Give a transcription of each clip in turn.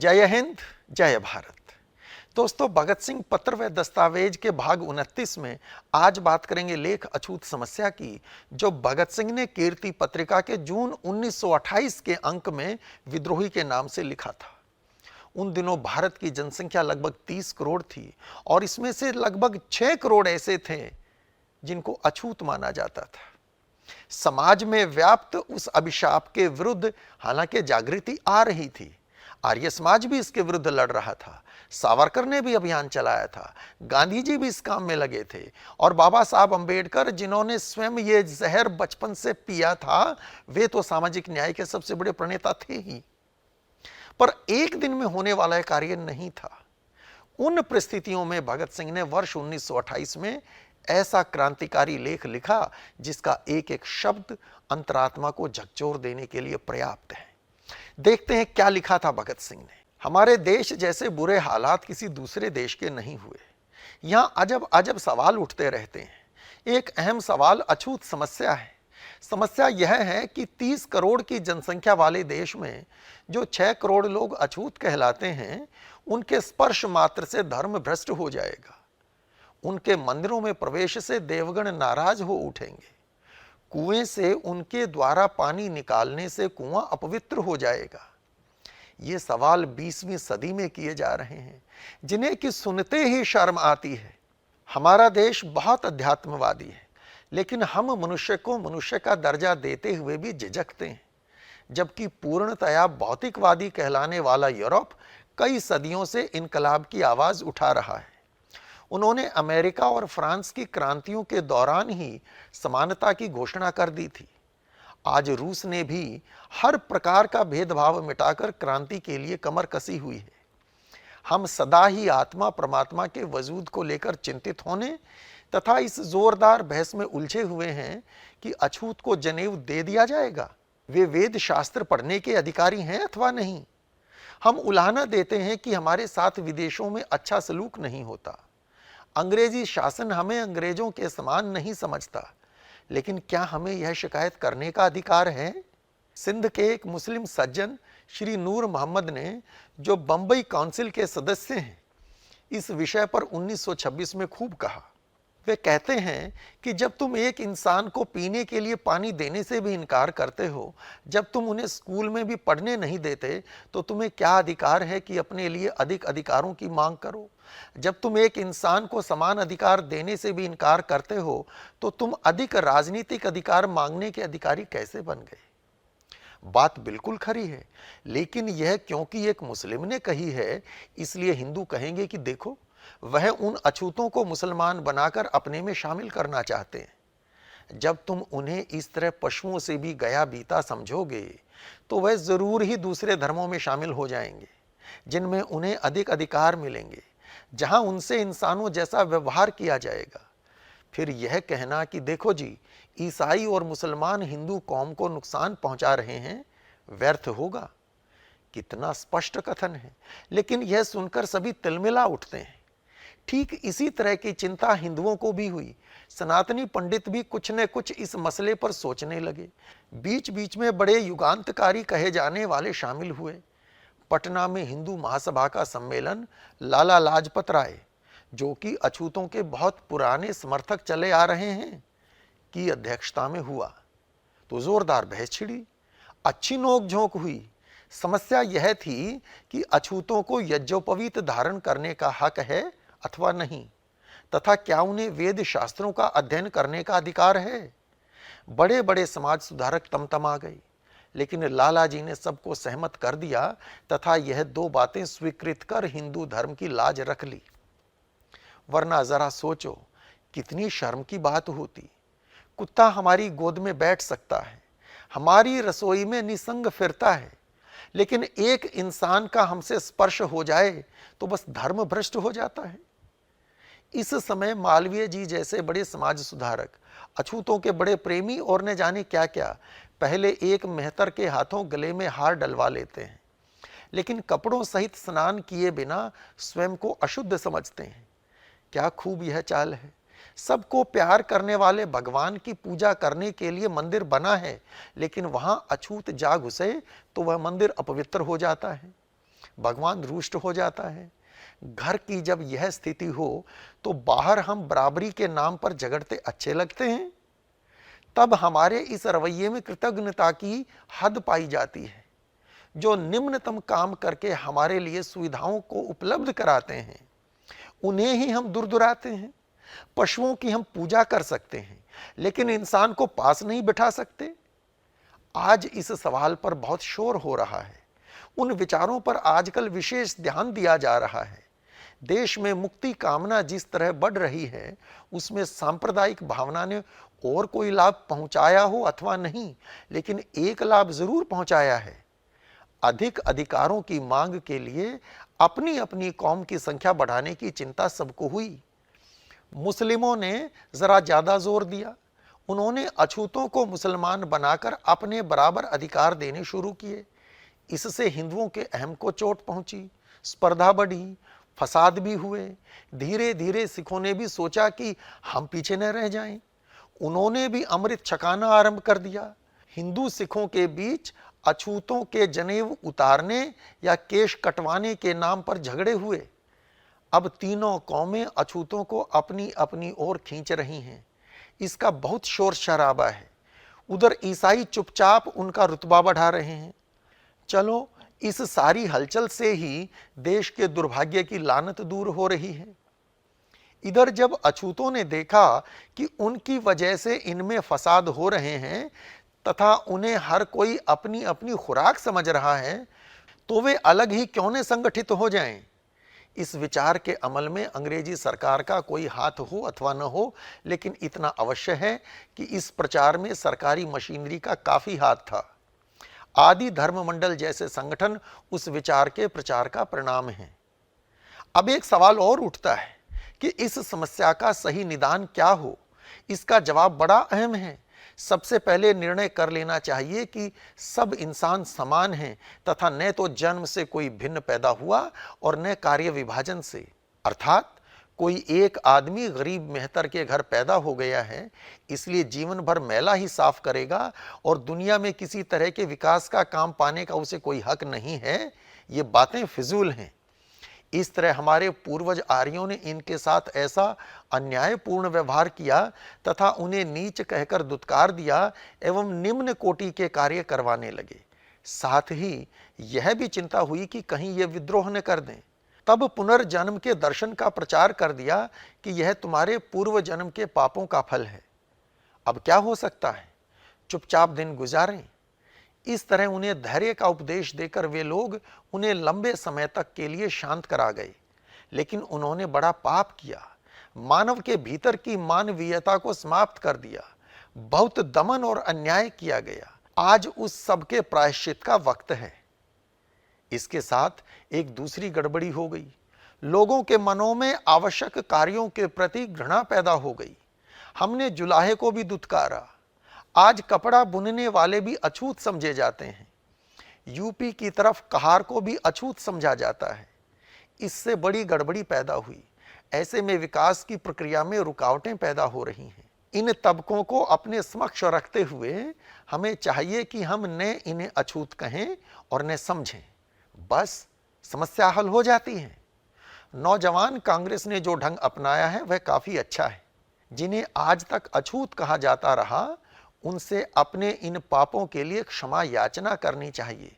जय हिंद, जय भारत। दोस्तों, भगत सिंह पत्र व दस्तावेज के भाग 29 में आज बात करेंगे लेख अछूत समस्या की, जो भगत सिंह ने कीर्ति पत्रिका के जून 1928 के अंक में विद्रोही के नाम से लिखा था। उन दिनों भारत की जनसंख्या लगभग 30 करोड़ थी और इसमें से लगभग 6 करोड़ ऐसे थे जिनको अछूत माना जाता था। समाज में व्याप्त उस अभिशाप के विरुद्ध हालांकि जागृति आ रही थी, आर्य समाज भी इसके विरुद्ध लड़ रहा था, सावरकर ने भी अभियान चलाया था, गांधी जी भी इस काम में लगे थे और बाबा साहब अंबेडकर, जिन्होंने स्वयं ये जहर बचपन से पिया था, वे तो सामाजिक न्याय के सबसे बड़े प्रणेता थे ही। पर एक दिन में होने वाला कार्य नहीं था। उन परिस्थितियों में भगत सिंह ने वर्ष 1928 में ऐसा क्रांतिकारी लेख लिखा जिसका एक एक शब्द अंतरात्मा को झकझोर देने के लिए पर्याप्त है। देखते हैं क्या लिखा था भगत सिंह ने। हमारे देश जैसे बुरे हालात किसी दूसरे देश के नहीं हुए। यहां अजब अजब सवाल उठते रहते हैं। एक अहम सवाल अछूत समस्या है। समस्या यह है कि 30 करोड़ की जनसंख्या वाले देश में जो 6 करोड़ लोग अछूत कहलाते हैं, उनके स्पर्श मात्र से धर्म भ्रष्ट हो जाएगा। उनके मंदिरों में प्रवेश से देवगण नाराज हो उठेंगे। कुएं से उनके द्वारा पानी निकालने से कुआं अपवित्र हो जाएगा। ये सवाल 20वीं सदी में किए जा रहे हैं, जिन्हें कि सुनते ही शर्म आती है। हमारा देश बहुत अध्यात्मवादी है, लेकिन हम मनुष्य को मनुष्य का दर्जा देते हुए भी झिझकते हैं, जबकि पूर्णतया भौतिकवादी कहलाने वाला यूरोप कई सदियों से इनकलाब की आवाज उठा रहा है। उन्होंने अमेरिका और फ्रांस की क्रांतियों के दौरान ही समानता की घोषणा कर दी थी। आज रूस ने भी हर प्रकार का भेदभाव मिटाकर क्रांति के लिए कमर कसी हुई है। हम सदा ही आत्मा परमात्मा के वजूद को लेकर चिंतित होने तथा इस जोरदार बहस में उलझे हुए हैं कि अछूत को जनेऊ दे दिया जाएगा, वे वेद शास्त्र पढ़ने के अधिकारी हैं अथवा नहीं। हम उलाहना देते हैं कि हमारे साथ विदेशों में अच्छा सलूक नहीं होता। अंग्रेजी शासन हमें अंग्रेजों के समान नहीं समझता, लेकिन क्या हमें यह शिकायत करने का अधिकार है? सिंध के एक मुस्लिम सज्जन श्री नूर मोहम्मद ने, जो बंबई काउंसिल के सदस्य हैं, इस विषय पर 1926 में खूब कहा। वे कहते हैं कि जब तुम एक इंसान को पीने के लिए पानी देने से भी इनकार करते हो, जब तुम उन्हें स्कूल में भी पढ़ने नहीं देते, तो तुम्हें क्या अधिकार है कि अपने लिए अधिक अधिकारों की मांग करो? जब तुम एक इंसान को समान अधिकार देने से भी इनकार करते हो, तो तुम अधिक राजनीतिक अधिकार मांगने के अधिकारी कैसे बन गए? बात बिल्कुल खरी है, लेकिन यह क्योंकि एक मुस्लिम ने कही है, इसलिए हिंदू कहेंगे कि देखो, वह उन अछूतों को मुसलमान बनाकर अपने में शामिल करना चाहते हैं। जब तुम उन्हें इस तरह पशुओं से भी गया बीता समझोगे, तो वह जरूर ही दूसरे धर्मों में शामिल हो जाएंगे, जिनमें उन्हें अधिक अधिकार मिलेंगे, जहां उनसे इंसानों जैसा व्यवहार किया जाएगा। फिर यह कहना कि देखो जी, ईसाई और मुसलमान हिंदू कौम को नुकसान पहुंचा रहे हैं, व्यर्थ होगा। कितना स्पष्ट कथन है, लेकिन यह सुनकर सभी तिलमिला उठते हैं। ठीक इसी तरह की चिंता हिंदुओं को भी हुई। सनातनी पंडित भी कुछ न कुछ इस मसले पर सोचने लगे। बीच बीच में बड़े युगांतकारी कहे जाने वाले शामिल हुए। पटना में हिंदू महासभा का सम्मेलन लाला लाजपत राय, जो कि अछूतों के बहुत पुराने समर्थक चले आ रहे हैं, की अध्यक्षता में हुआ, तो जोरदार बहस छिड़ी। अच्छी नोकझोंक हुई। समस्या यह थी कि अछूतों को यज्ञोपवीत धारण करने का हक है अथवा नहीं, तथा क्या उन्हें वेद शास्त्रों का अध्ययन करने का अधिकार है। बड़े बड़े समाज सुधारक तमतमा गए, लेकिन लाला जी ने सबको सहमत कर दिया तथा यह दो बातें स्वीकृत कर हिंदू धर्म की लाज रख ली। वरना जरा सोचो, कितनी शर्म की बात होती। कुत्ता हमारी गोद में बैठ सकता है, हमारी रसोई में निसंग फिरता है, लेकिन एक इंसान का हमसे स्पर्श हो जाए तो बस धर्म भ्रष्ट हो जाता है। इस समय मालवीय जी जैसे बड़े समाज सुधारक, अछूतों के बड़े प्रेमी और न जाने क्या क्या, पहले एक मेहतर के हाथों गले में हार डलवा लेते हैं, लेकिन कपड़ों सहित स्नान किए बिना स्वयं को अशुद्ध समझते हैं। क्या खूब यह चाल है। सबको प्यार करने वाले भगवान की पूजा करने के लिए मंदिर बना है, लेकिन वहां अछूत जा घुसे तो वह मंदिर अपवित्र हो जाता है। भगवान रुष्ट हो जाता है। घर की जब यह स्थिति हो तो बाहर हम बराबरी के नाम पर झगड़ते अच्छे लगते हैं। तब हमारे इस रवैये में कृतज्ञता की हद पाई जाती है। जो निम्नतम काम करके हमारे लिए सुविधाओं को उपलब्ध कराते हैं उन्हें ही हम दुरदुराते हैं। पशुओं की हम पूजा कर सकते हैं लेकिन इंसान को पास नहीं बिठा सकते। आज इस सवाल पर बहुत शोर हो रहा है। उन विचारों पर आजकल विशेष ध्यान दिया जा रहा है। देश में मुक्ति कामना जिस तरह बढ़ रही है उसमें सांप्रदायिक भावना ने और कोई लाभ पहुंचाया हो अथवा नहीं, लेकिन एक लाभ जरूर पहुंचाया है। अधिक अधिकारों की मांग के लिए अपनी अपनी कौम की संख्या बढ़ाने की चिंता सबको हुई। मुस्लिमों ने जरा ज्यादा जोर दिया। उन्होंने अछूतों को मुसलमान बनाकर अपने बराबर अधिकार देने शुरू किए। इससे हिंदुओं के अहम को चोट पहुंची, स्पर्धा बढ़ी, फसाद भी हुए। धीरे धीरे सिखों ने भी सोचा कि हम पीछे न रह जाएं। उन्होंने भी अमृत छकाना आरंभ कर दिया। हिंदू सिखों के बीच अछूतों के जनेऊ उतारने या केश कटवाने के नाम पर झगड़े हुए। अब तीनों कौमें अछूतों को अपनी अपनी ओर खींच रही हैं। इसका बहुत शोर शराबा है। उधर ईसाई चुपचाप उनका रुतबा बढ़ा रहे हैं। चलो, इस सारी हलचल से ही देश के दुर्भाग्य की लानत दूर हो रही है। इधर जब अछूतों ने देखा कि उनकी वजह से इनमें फसाद हो रहे हैं तथा उन्हें हर कोई अपनी अपनी खुराक समझ रहा है, तो वे अलग ही क्यों न संगठित हो जाएं। इस विचार के अमल में अंग्रेजी सरकार का कोई हाथ हो अथवा न हो, लेकिन इतना अवश्य है कि इस प्रचार में सरकारी मशीनरी का काफी हाथ था। आदि धर्म मंडल जैसे संगठन उस विचार के प्रचार का परिणाम है। अब एक सवाल और उठता है कि इस समस्या का सही निदान क्या हो। इसका जवाब बड़ा अहम है। सबसे पहले निर्णय कर लेना चाहिए कि सब इंसान समान हैं तथा न तो जन्म से कोई भिन्न पैदा हुआ और न कार्य विभाजन से। अर्थात कोई एक आदमी गरीब मेहतर के घर पैदा हो गया है इसलिए जीवन भर मैला ही साफ करेगा और दुनिया में किसी तरह के विकास का काम पाने का उसे कोई हक नहीं है, ये बातें फिजूल हैं। इस तरह हमारे पूर्वज आर्यों ने इनके साथ ऐसा अन्यायपूर्ण व्यवहार किया तथा उन्हें नीच कहकर दुत्कार दिया एवं निम्न कोटि के कार्य करवाने लगे। साथ ही यह भी चिंता हुई कि कहीं ये विद्रोह न कर दें। तब पुनर्जन्म के दर्शन का प्रचार कर दिया कि यह तुम्हारे पूर्व जन्म के पापों का फल है। अब क्या हो सकता है, चुपचाप दिन गुजारें। इस तरह उन्हें धैर्य का उपदेश देकर वे लोग उन्हें लंबे समय तक के लिए शांत करा गए। लेकिन उन्होंने बड़ा पाप किया। मानव के भीतर की मानवीयता को समाप्त कर दिया। बहुत दमन और अन्याय किया गया। आज उस सब के प्रायश्चित का वक्त है। इसके साथ एक दूसरी गड़बड़ी हो गई। लोगों के मनों में आवश्यक कार्यों के प्रति घृणा पैदा हो गई। हमने जुलाहे को भी दुत्कारा। आज कपड़ा बुनने वाले भी अछूत समझे जाते हैं। यूपी की तरफ कहार को भी अछूत समझा जाता है। इससे बड़ी गड़बड़ी पैदा हुई। ऐसे में विकास की प्रक्रिया में रुकावटें पैदा हो रही हैं। इन तबकों को अपने समक्ष रखते हुए हमें चाहिए कि हम न इन्हें अछूत कहें और न समझें। बस समस्या हल हो जाती है। नौजवान कांग्रेस ने जो ढंग अपनाया है वह काफी अच्छा है। जिन्हें आज तक अछूत कहा जाता रहा उनसे अपने इन पापों के लिए क्षमा याचना करनी चाहिए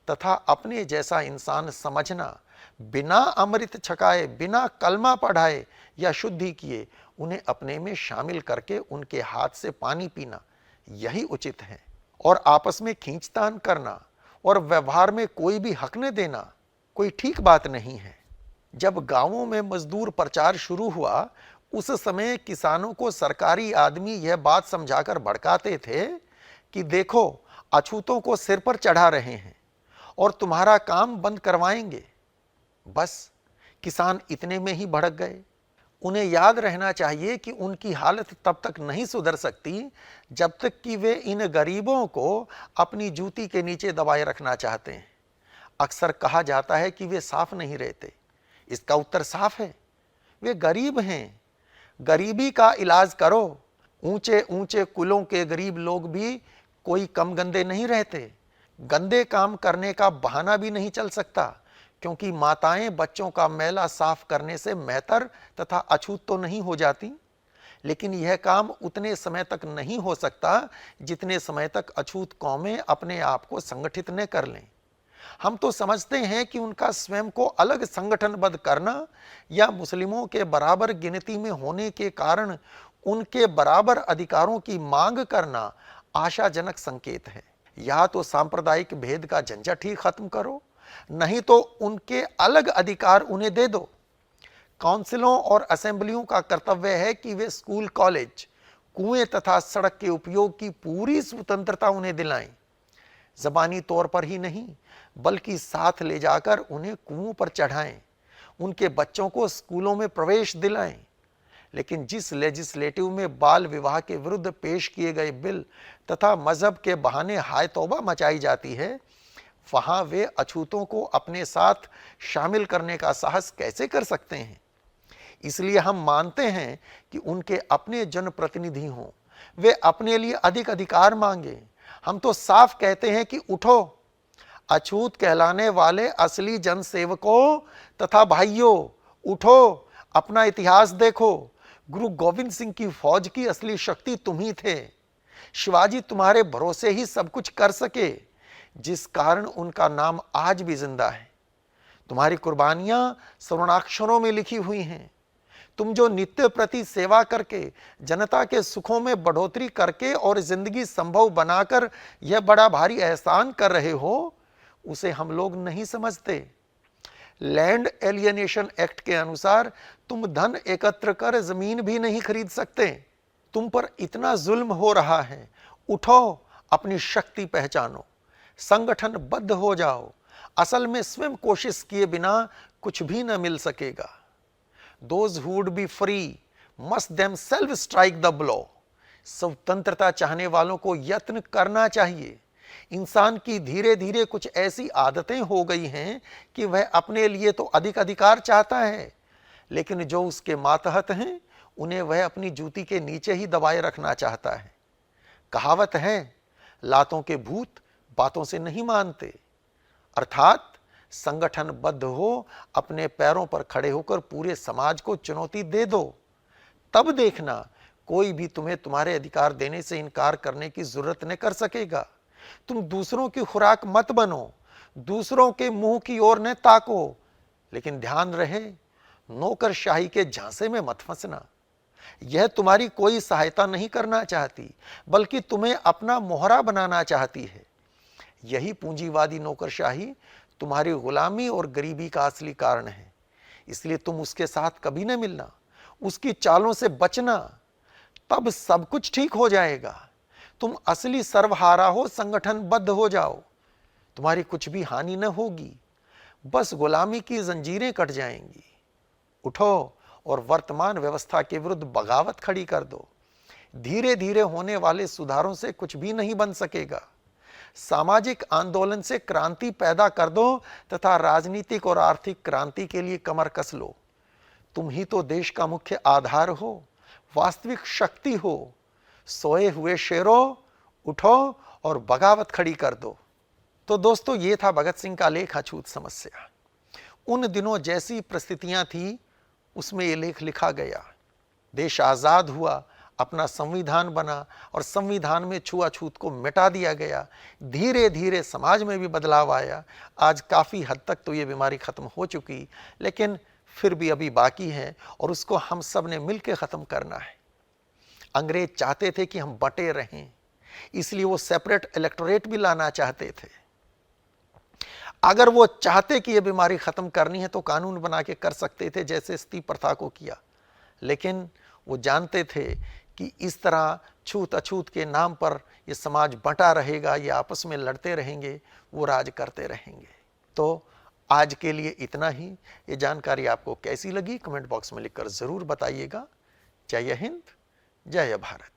तथा अपने जैसा इंसान समझना, बिना अमृत छकाए, बिना कलमा पढ़ाए या शुद्धि किए उन्हें अपने में शामिल करके उनके हाथ से पानी पीना, यही उचित है। और आपस में खींचतान करना और व्यवहार में कोई भी हक न देना कोई ठीक बात नहीं है। जब गांवों में मजदूर प्रचार शुरू हुआ उस समय किसानों को सरकारी आदमी यह बात समझाकर भड़काते थे कि देखो अछूतों को सिर पर चढ़ा रहे हैं और तुम्हारा काम बंद करवाएंगे। बस किसान इतने में ही भड़क गए। उन्हें याद रहना चाहिए कि उनकी हालत तब तक नहीं सुधर सकती जब तक कि वे इन गरीबों को अपनी जूती के नीचे दबाए रखना चाहते हैं। अक्सर कहा जाता है कि वे साफ नहीं रहते। इसका उत्तर साफ है, वे गरीब हैं। गरीबी का इलाज करो। ऊंचे ऊंचे कुलों के गरीब लोग भी कोई कम गंदे नहीं रहते। गंदे काम करने का बहाना भी नहीं चल सकता क्योंकि माताएं बच्चों का मैला साफ करने से मेहतर तथा अछूत तो नहीं हो जाती, लेकिन यह काम उतने समय तक नहीं हो सकता जितने समय तक अछूत कौमें अपने आप को संगठित न कर लें। हम तो समझते हैं कि उनका स्वयं को अलग संगठनबद्ध करना या मुस्लिमों के बराबर गिनती में होने के कारण उनके बराबर अधिकारों की मांग करना आशाजनक संकेत है। या तो सांप्रदायिक भेद का झंझट ही खत्म करो, नहीं तो उनके अलग अधिकार उन्हें दे दो। काउंसिलों और असेंबलियों का कर्तव्य है कि वे स्कूल, कॉलेज, कुएं तथा सड़क के उपयोग की पूरी स्वतंत्रता उन्हें दिलाएं। जबानी तौर पर ही नहीं बल्कि साथ ले जाकर उन्हें कुओं पर चढ़ाएं, उनके बच्चों को स्कूलों में प्रवेश दिलाएं। लेकिन जिस लेजिस्लेटिव में बाल विवाह के विरुद्ध पेश किए गए बिल तथा मजहब के बहाने हाय तौबा मचाई जाती है, वहां वे अछूतों को अपने साथ शामिल करने का साहस कैसे कर सकते हैं? इसलिए हम मानते हैं कि उनके अपने जनप्रतिनिधि हों, वे अपने लिए अधिक अधिकार मांगे। हम तो साफ कहते हैं कि उठो, अछूत कहलाने वाले असली जनसेवकों तथा भाइयों, उठो, अपना इतिहास देखो। गुरु गोविंद सिंह की फौज की असली शक्ति तुम ही थे। शिवाजी तुम्हारे भरोसे ही सब कुछ कर सके, जिस कारण उनका नाम आज भी जिंदा है। तुम्हारी कुर्बानियां स्वर्णाक्षरों में लिखी हुई हैं। तुम जो नित्य प्रति सेवा करके, जनता के सुखों में बढ़ोतरी करके और जिंदगी संभव बनाकर यह बड़ा भारी एहसान कर रहे हो, उसे हम लोग नहीं समझते। लैंड एलियनेशन एक्ट के अनुसार तुम धन एकत्र कर जमीन भी नहीं खरीद सकते। तुम पर इतना जुल्म हो रहा है, उठो, अपनी शक्ति पहचानो, संगठनबद्ध हो जाओ। असल में स्वयं कोशिश किए बिना कुछ भी न मिल सकेगा। Those who would be free must themselves strike the blow. स्वतंत्रता चाहने वालों को यत्न करना चाहिए। इंसान की धीरे धीरे कुछ ऐसी आदतें हो गई हैं कि वह अपने लिए तो अधिक अधिकार चाहता है, लेकिन जो उसके मातहत हैं उन्हें वह अपनी जूती के नीचे ही दबाए रखना चाहता है। कहावत है, लातों के भूत बातों से नहीं मानते। अर्थात संगठनबद्ध हो, अपने पैरों पर खड़े होकर पूरे समाज को चुनौती दे दो। तब देखना कोई भी तुम्हें तुम्हारे अधिकार देने से इनकार करने की जरूरत न कर सकेगा। तुम दूसरों की खुराक मत बनो, दूसरों के मुंह की ओर न ताको, लेकिन ध्यान रहे नौकरशाही के झांसे में मत फंसना। यह तुम्हारी कोई सहायता नहीं करना चाहती, बल्कि तुम्हें अपना मोहरा बनाना चाहती है। यही पूंजीवादी नौकरशाही तुम्हारी गुलामी और गरीबी का असली कारण है। इसलिए तुम उसके साथ कभी न मिलना, उसकी चालों से बचना, तब सब कुछ ठीक हो जाएगा। तुम असली सर्वहारा हो, संगठनबद्ध हो जाओ, तुम्हारी कुछ भी हानि न होगी, बस गुलामी की जंजीरें कट जाएंगी। उठो और वर्तमान व्यवस्था के विरुद्ध बगावत खड़ी कर दो। धीरे धीरे होने वाले सुधारों से कुछ भी नहीं बन सकेगा। सामाजिक आंदोलन से क्रांति पैदा कर दो तथा राजनीतिक और आर्थिक क्रांति के लिए कमर कस लो। तुम ही तो देश का मुख्य आधार हो, वास्तविक शक्ति हो। सोए हुए शेरों, उठो और बगावत खड़ी कर दो। तो दोस्तों, ये था भगत सिंह का लेख अछूत समस्या। उन दिनों जैसी परिस्थितियां थी उसमें ये लेख लिखा गया। देश आजाद हुआ, अपना संविधान बना और संविधान में छुआछूत को मिटा दिया गया। धीरे धीरे समाज में भी बदलाव आया। आज काफ़ी हद तक तो ये बीमारी ख़त्म हो चुकी, लेकिन फिर भी अभी बाकी है और उसको हम सब ने मिलकर ख़त्म करना है। अंग्रेज चाहते थे कि हम बटे रहें, इसलिए वो सेपरेट इलेक्टोरेट भी लाना चाहते थे। अगर वो चाहते कि ये बीमारी ख़त्म करनी है तो कानून बना के कर सकते थे, जैसे सती प्रथा को किया। लेकिन वो जानते थे कि इस तरह छूत अछूत के नाम पर ये समाज बंटा रहेगा, ये आपस में लड़ते रहेंगे, वो राज करते रहेंगे। तो आज के लिए इतना ही। ये जानकारी आपको कैसी लगी कमेंट बॉक्स में लिखकर ज़रूर बताइएगा। जय हिंद, जय भारत।